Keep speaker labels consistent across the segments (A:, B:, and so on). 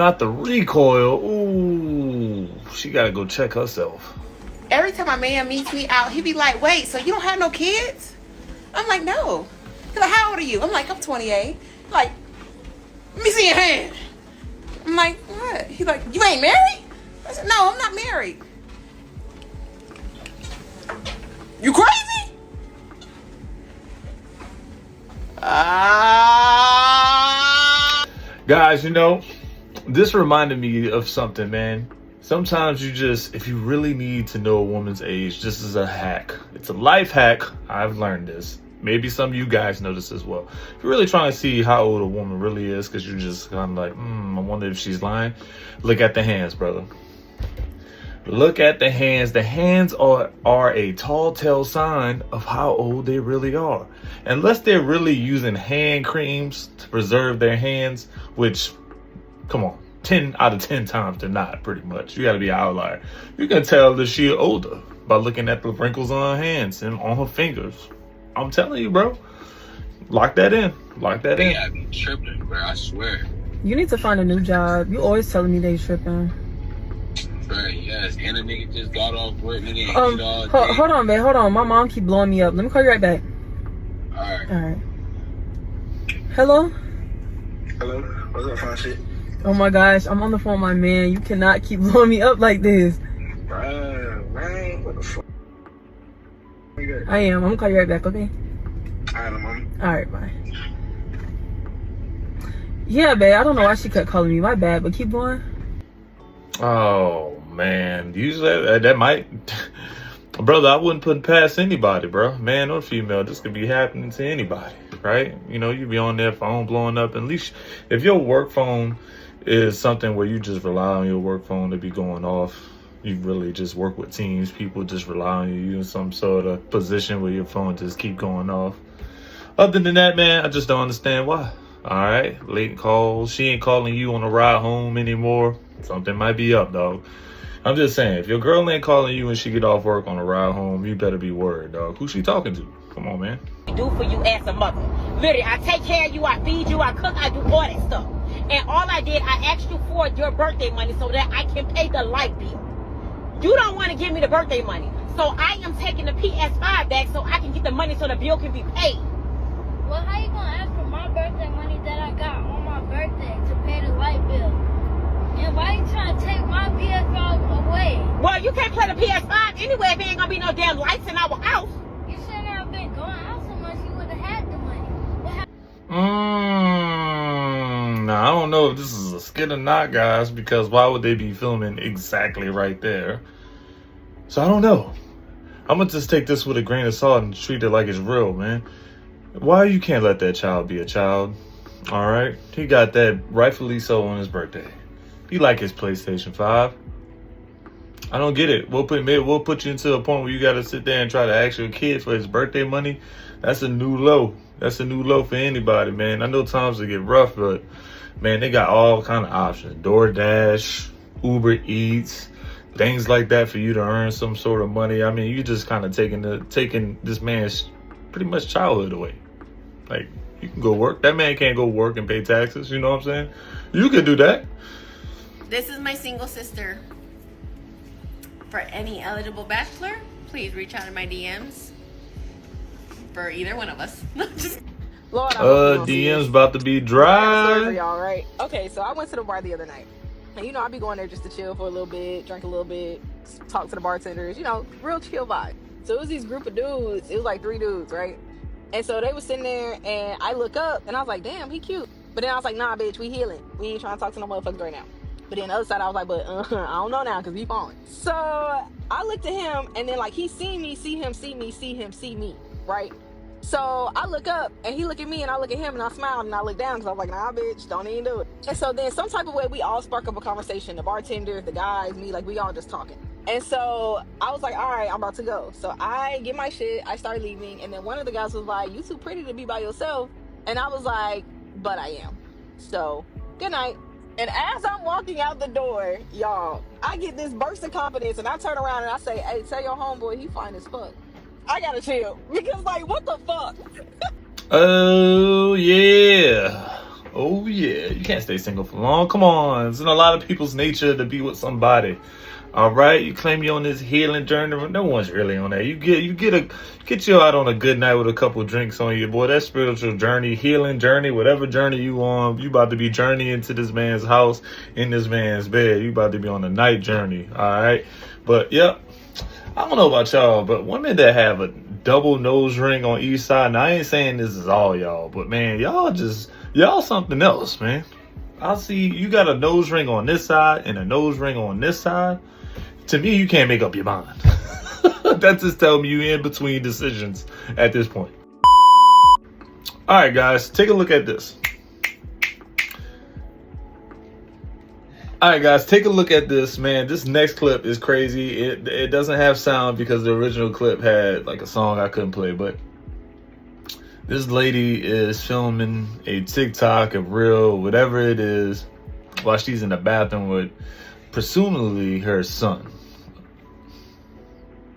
A: not the recoil. Ooh, she gotta go check herself.
B: Every time my man meets me out, he be like, wait, so you don't have no kids? I'm like, no. He's like, how old are you? I'm like, I'm 28. Like, let me see your hand. I'm like, what? He's like, you ain't married? I said, no, I'm not married. You crazy?
A: Guys, you know, this reminded me of something, man. Sometimes you just, if you really need to know a woman's age, this is a hack. It's a life hack. I've learned this. Maybe some of you guys know this as well. If you're really trying to see how old a woman really is, because you're just kind of like, I wonder if she's lying. Look at the hands, brother. Look at the hands. The hands are a tall tale sign of how old they really are. Unless they're really using hand creams to preserve their hands, which, come on, 10 out of 10 times they're not, pretty much. You got to be an outlier. You can tell that she's older by looking at the wrinkles on her hands and on her fingers. I'm telling you, bro. Lock that in. Lock that in.
C: Yeah, I be tripping, bro. I swear.
D: You need to find a new job. You always telling me they tripping.
C: Right, yes. And a nigga just got off work, nigga. Ain't eat all day.
D: Hold on, man. Hold on. My mom keep blowing me up. Let me call you right back.
C: Alright.
D: Alright. Hello?
E: Hello? What's up, fine shit?
D: Oh my gosh, I'm on the phone with my man. You cannot keep blowing me up like this.
E: Man, what the fuck?
D: I am. I'm gonna call you right back, okay?
E: Alright, mom.
D: Alright, bye. Yeah, babe. I don't know why she kept calling me. My bad, but keep going.
A: Oh, man. Usually that might... Brother, I wouldn't put it past anybody, bro. Man or female. This could be happening to anybody, right? You know, you be on their phone blowing up. At least if your work phone is something where you just rely on your work phone to be going off, you really just work with teams. People just rely on you in some sort of position where your phone just keep going off. Other than that, man, I just don't understand why. All right, late calls. She ain't calling you on the ride home anymore. Something might be up, dog. I'm just saying, if your girl ain't calling you when she get off work on the ride home, you better be worried, dog. Who's she talking to? Come on, man.
F: Do for you as a mother. Literally, I take care of you, I feed you, I cook, I do all that stuff. And all I did, I asked you for your birthday money so that I can pay the light bill. You don't want to give me the birthday money. So I am taking the PS5 back so I can get the money so the bill can be paid.
G: Well, how you gonna ask for my birthday money that I got on my birthday to pay the light bill? And why you trying to take my PS5 away?
F: Well, you can't play the PS5 anyway if there ain't gonna be no damn lights in our house.
G: You shouldn't have been going out so much. You would have had the money.
A: Now, I don't know if this is a skit or not, guys, because why would they be filming exactly right there? So I don't know. I'm gonna just take this with a grain of salt and treat it like it's real, man. Why you can't let that child be a child? All right, he got that rightfully so on his birthday. He like his PlayStation 5. I don't get it. We'll put you into a point where you got to sit there and try to ask your kid for his birthday money. That's a new low. That's a new low for anybody, man. I know times will get rough, but man, they got all kind of options. DoorDash, Uber Eats, things like that for you to earn some sort of money. I mean, you just kind of taking this man's pretty much childhood away. Like, you can go work. That man can't go work and pay taxes. You know what I'm saying? You can do that.
H: This is my single sister. For any eligible bachelor, please reach out in my DMs. For either one of us. Just
D: Lord,
A: DM's about to be dry.
D: For y'all, right? Okay, so I went to the bar the other night. And you know, I be going there just to chill for a little bit, drink a little bit, talk to the bartenders, you know, real chill vibe. So it was these group of dudes. It was like 3 dudes, right? And so they was sitting there, and I look up, and I was like, damn, he cute. But then I was like, nah, bitch, we healing. We ain't trying to talk to no motherfuckers right now. But then the other side, I was like, but I don't know now, because he falling. So I looked at him, and then like he seen me, see him, see me, see him, see me, right? So I look up, and he look at me, and I look at him, and I smiled, and I look down, because I was like, nah, bitch, don't even do it. And so then some type of way, we all spark up a conversation. The bartender, the guys, me, like we all just talking. And so I was like, all right, I'm about to go. So I get my shit, I start leaving, and then one of the guys was like, you too pretty to be by yourself. And I was like, but I am. So good night. And as I'm walking out the door, y'all, I get this burst of confidence, and I turn around and I say, hey, tell your homeboy he fine as fuck. I gotta chill, because like, what the fuck?
A: Oh yeah, Oh yeah, you can't stay single for long. Come on, it's in a lot of people's nature to be with somebody. All right, you claim you're on this healing journey. No one's really on that. You get you out on a good night with a couple drinks on you, boy. That spiritual journey, healing journey, whatever journey you on, you about to be journeying to this man's house, in this man's bed. You about to be on a night journey. All right, but yep. I don't know about y'all, but women that have a double nose ring on each side, now I ain't saying this is all y'all, but man, y'all something else, man. I see you got a nose ring on this side and a nose ring on this side. To me, you can't make up your mind. That just tells me you in between decisions at this point. All right, guys, take a look at this. All right, guys, take a look at this, man. This next clip is crazy. It doesn't have sound because the original clip had like a song I couldn't play, but this lady is filming a TikTok, a reel, whatever it is, while she's in the bathroom with presumably her son.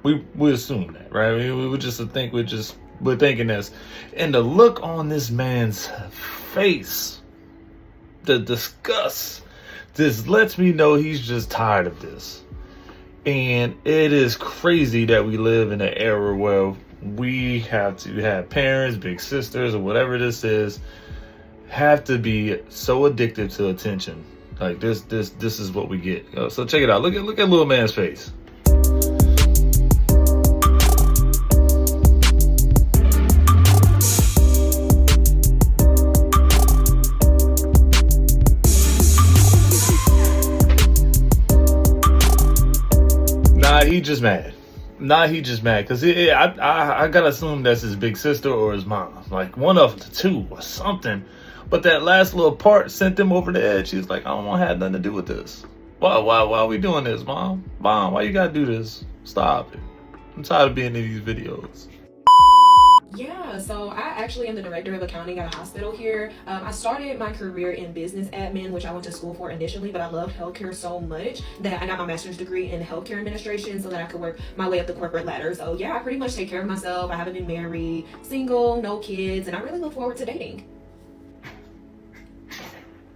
A: We assume that, right? We just think we're thinking this, and the look on this man's face, the disgust. This lets me know he's just tired of this. And it is crazy that we live in an era where we have to have parents, big sisters, or whatever this is, have to be so addicted to attention. Like this is what we get. So check it out. Look at little man's face. He just mad. He just mad because I gotta assume that's his big sister or his mom, like one of the two or something. But that last little part sent him over the edge. He was like, I don't want to have nothing to do with this. Why are we doing this, mom? Why you gotta do this? Stop it. I'm tired of being in these videos.
I: Yeah, so I actually am the director of accounting at a hospital here. I started my career in business admin, which I went to school for initially, but I loved healthcare so much that I got my master's degree in healthcare administration so that I could work my way up the corporate ladder. So yeah, I pretty much take care of myself. I haven't been married, single, no kids, and I really look forward to dating.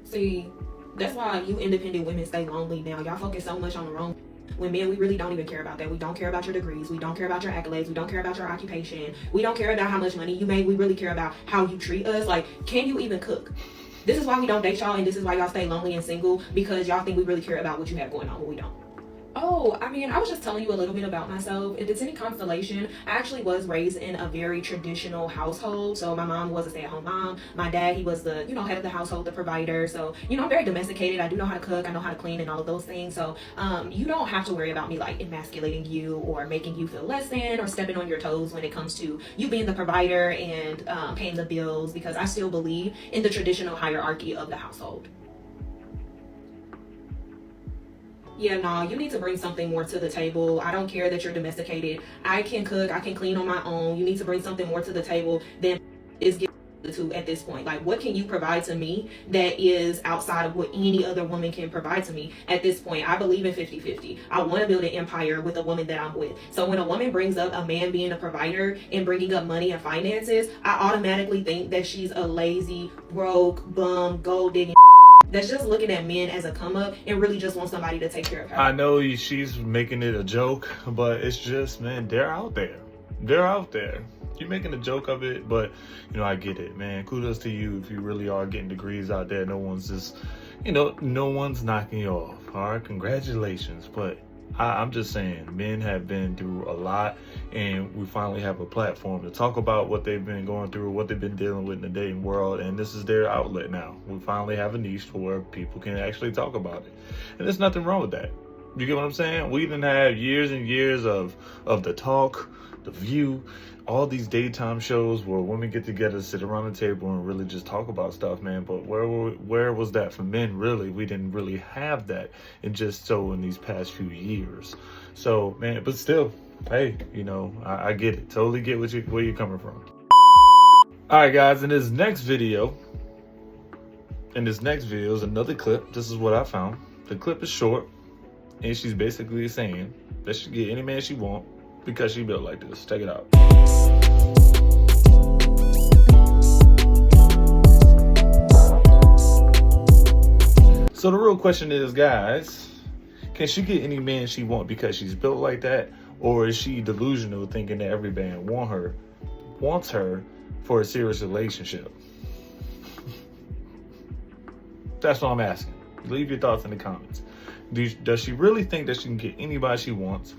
I: See, that's why you independent women stay lonely now. Y'all focus so much on the wrong. When men, we really don't even care about that. We don't care about your degrees. We don't care about your accolades. We don't care about your occupation. We don't care about how much money you make. We really care about how you treat us. Like, can you even cook? This is why we don't date y'all, and this is why y'all stay lonely and single, because y'all think we really care about what you have going on, but we don't. Oh, I mean, I was just telling you a little bit about myself. If it's any consolation, I actually was raised in a very traditional household. So my mom was a stay-at-home mom. My dad, he was the, head of the household, the provider. So, I'm very domesticated. I do know how to cook. I know how to clean and all of those things. So, you don't have to worry about me like emasculating you or making you feel less than or stepping on your toes when it comes to you being the provider and paying the bills, because I still believe in the traditional hierarchy of the household. Yeah, no, you need to bring something more to the table. I don't care that you're domesticated. I can cook, I can clean on my own. You need to bring something more to the table than is given to at this point. Like, what can you provide to me that is outside of what any other woman can provide to me at this point? I believe in 50-50. I want to build an empire with a woman that I'm with. So when a woman brings up a man being a provider and bringing up money and finances, I automatically think that she's a lazy, broke, bum, gold digging that's just looking at men as a come up and really just wants somebody to take care of her.
A: I know she's making it a joke, but it's just, man, they're out there. They're out there. You're making a joke of it, but I get it, man. Kudos to you if you really are getting degrees out there. No one's just, no one's knocking you off. All right, congratulations. But I'm just saying, men have been through a lot, and we finally have a platform to talk about what they've been going through, what they've been dealing with in the dating world, and this is their outlet now. We finally have a niche for where people can actually talk about it, and there's nothing wrong with that. You get what I'm saying? We didn't have years and years of The Talk, The View, all these daytime shows where women get together, sit around the table, and really just talk about stuff, man. But where was that for men? Really, we didn't really have that, and just so in these past few years. So, man, but still, hey, I get it. Totally get where you're coming from. All right, guys, in this next video is another clip. This is what I found. The clip is short, and she's basically saying that she get any man she want because she built like this. Check it out. So the real question is, guys, can she get any man she wants because she's built like that? Or is she delusional, thinking that every man wants her for a serious relationship? That's what I'm asking. Leave your thoughts in the comments. Does she really think that she can get anybody she wants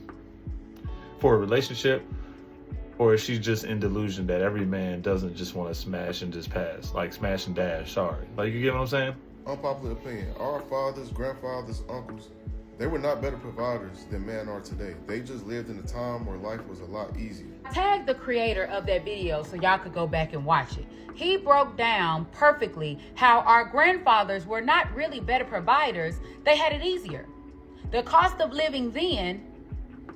A: for a relationship? Or is she just in delusion that every man doesn't just want to smash and just pass? Like smash and dash, sorry. Like, you get what I'm saying?
J: Unpopular opinion. Our fathers, grandfathers, uncles, they were not better providers than men are today. They just lived in a time where life was a lot easier.
K: Tag the creator of that video so y'all could go back and watch it. He broke down perfectly how our grandfathers were not really better providers. They had it easier. The cost of living then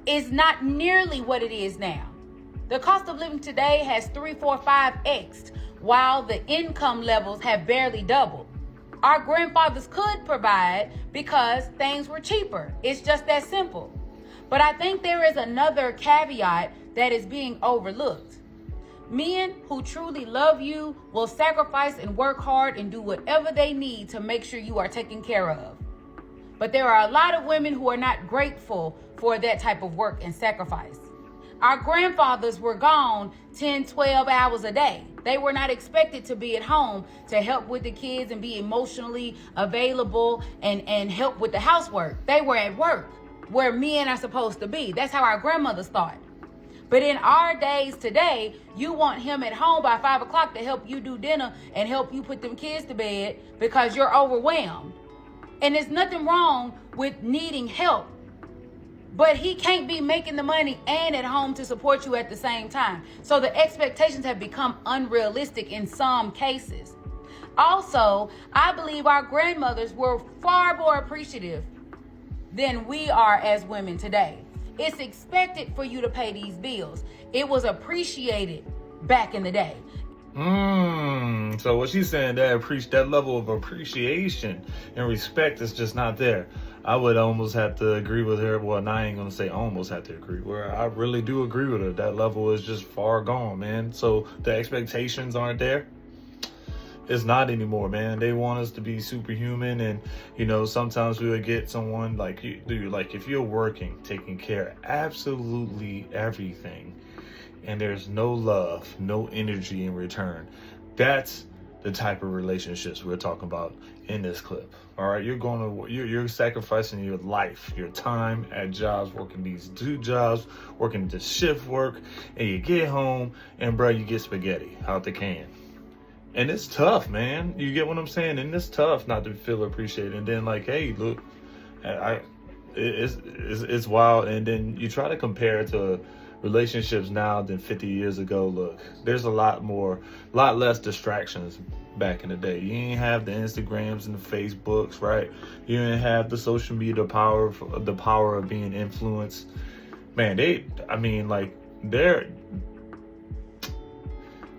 K: is not nearly what it is now. The cost of living today has 3, 4, 5x'd, while the income levels have barely doubled. Our grandfathers could provide because things were cheaper. It's just that simple. But I think there is another caveat that is being overlooked. Men who truly love you will sacrifice and work hard and do whatever they need to make sure you are taken care of. But there are a lot of women who are not grateful for that type of work and sacrifice. Our grandfathers were gone 10, 12 hours a day. They were not expected to be at home to help with the kids and be emotionally available and help with the housework. They were at work, where men are supposed to be. That's how our grandmothers thought. But in our days today, you want him at home by 5 o'clock to help you do dinner and help you put them kids to bed because you're overwhelmed. And there's nothing wrong with needing help. But he can't be making the money and at home to support you at the same time. So the expectations have become unrealistic in some cases. Also, I believe our grandmothers were far more appreciative than we are as women today. It's expected for you to pay these bills. It was appreciated back in the day.
A: So what she's saying, that level of appreciation and respect is just not there. I would almost have to agree with her. Well, I ain't gonna say almost have to agree. Where I really do agree with her. That level is just far gone, man. So the expectations aren't there. It's not anymore, man. They want us to be superhuman, and you know, sometimes we would get someone like you do. Like if you're working, taking care of absolutely everything, and there's no love, no energy in return. That's the type of relationships we're talking about in this clip. All right, you're sacrificing your life, your time at jobs, working these 2 jobs, working this shift work, and you get home and bro, you get spaghetti out the can. And it's tough, man. You get what I'm saying? And it's tough not to feel appreciated. And then like, hey, look, it's wild. And then you try to compare it to relationships now than 50 years ago. Look, there's a lot less distractions back in the day. You didn't have the Instagrams and the Facebooks, right? You didn't have the social media, the power of being influenced. Man, their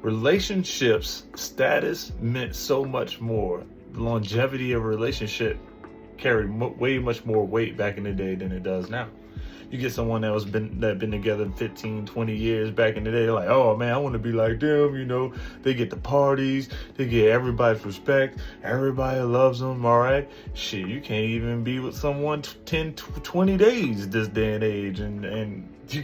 A: relationships status meant so much more. The longevity of a relationship carried way much more weight back in the day than it does now. You get someone that been together 15, 20 years back in the day, they're like, oh man, I want to be like them, you know. They get the parties, they get everybody's respect, everybody loves them, all right? Shit, you can't even be with someone 10, 20 days this day and age, and you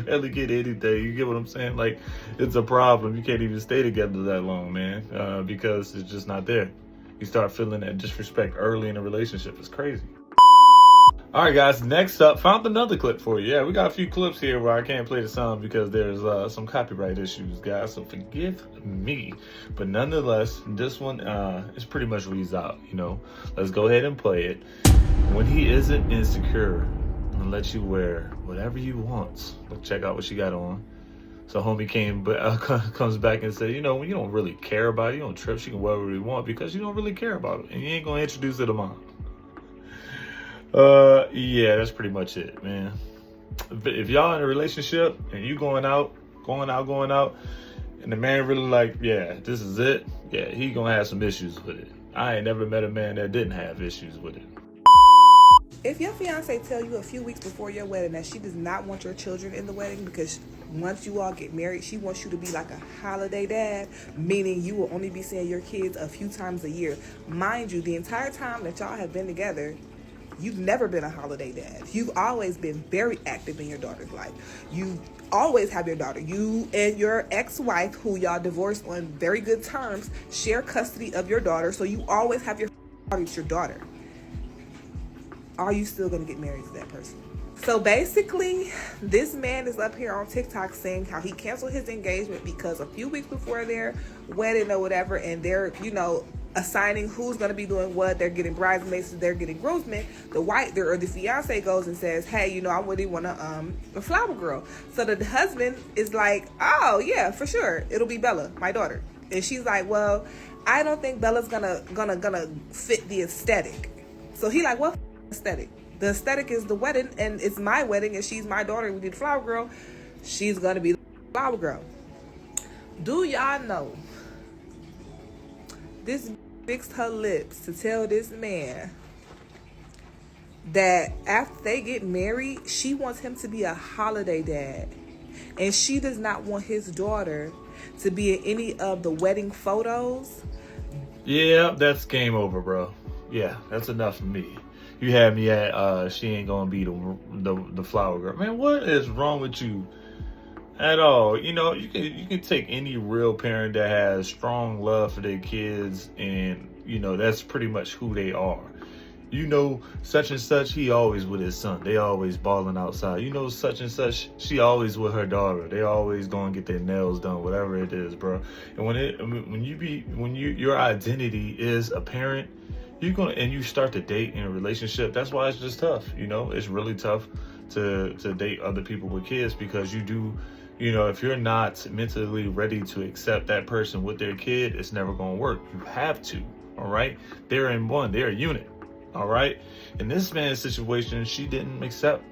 A: barely get anything. You get what I'm saying? Like, it's a problem. You can't even stay together that long, man, because it's just not there. You start feeling that disrespect early in a relationship. It's crazy. All right, guys, next up, found another clip for you. Yeah, we got a few clips here where I can't play the sound because there's some copyright issues, guys, so forgive me. But nonetheless, this one is pretty much reads out, you know. Let's go ahead and play it. When he isn't insecure and lets you wear whatever you want. Let's check out what she got on. So homie comes back and says, you know, when you don't really care about it, you don't trip, she can wear whatever you want because you don't really care about it. And you ain't going to introduce it to mom. Yeah, that's pretty much it, man. If y'all in a relationship and you going out, and the man really like, yeah, this is it, yeah, he gonna have some issues with it. I ain't never met a man that didn't have issues with it.
B: If your fiance tell you a few weeks before your wedding that she does not want your children in the wedding because once you all get married, she wants you to be like a holiday dad, meaning you will only be seeing your kids a few times a year. Mind you, the entire time that y'all have been together, you've never been a holiday dad. You've always been very active in your daughter's life. You always have your daughter. You and your ex-wife, who y'all divorced on very good terms, share custody of your daughter. So you always have your daughter. Are you still going to get married to that person? So basically, this man is up here on TikTok saying how he canceled his engagement because a few weeks before their wedding or whatever, and they're, assigning who's going to be doing what. They're getting bridesmaids, they're getting groomsmen. The fiance goes and says, hey, I really want a flower girl. So the husband is like, oh yeah, for sure, it'll be Bella, my daughter. And she's like, well, I don't think Bella's gonna fit the aesthetic. So he like, what aesthetic? The aesthetic is the wedding, and it's my wedding, and she's my daughter. We need a flower girl. She's gonna be the flower girl. Do y'all know this fixed her lips to tell this man that after they get married, she wants him to be a holiday dad, and she does not want his daughter to be in any of the wedding photos?
A: Yeah, that's game over, bro. Yeah, that's enough for me. You had me at she ain't gonna be the flower girl. Man, what is wrong with you at all? You can take any real parent that has strong love for their kids, and that's pretty much who they are. Such and such, he always with his son. They always balling outside. Such and such, she always with her daughter. They always gonna get their nails done, whatever it is, bro. And your identity is a parent, and you start to date in a relationship. That's why it's just tough. It's really tough to date other people with kids, because if you're not mentally ready to accept that person with their kid, it's never gonna work. You have to. All right, they're in one. They're a unit. All right. In this man's situation, she didn't accept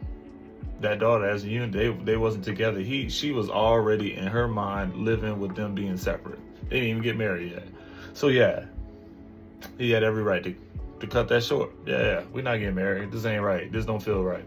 A: that daughter as a unit. They wasn't together. She was already in her mind living with them being separate. They didn't even get married yet. So yeah, he had every right to cut that short. Yeah, we're not getting married. This ain't right. This don't feel right.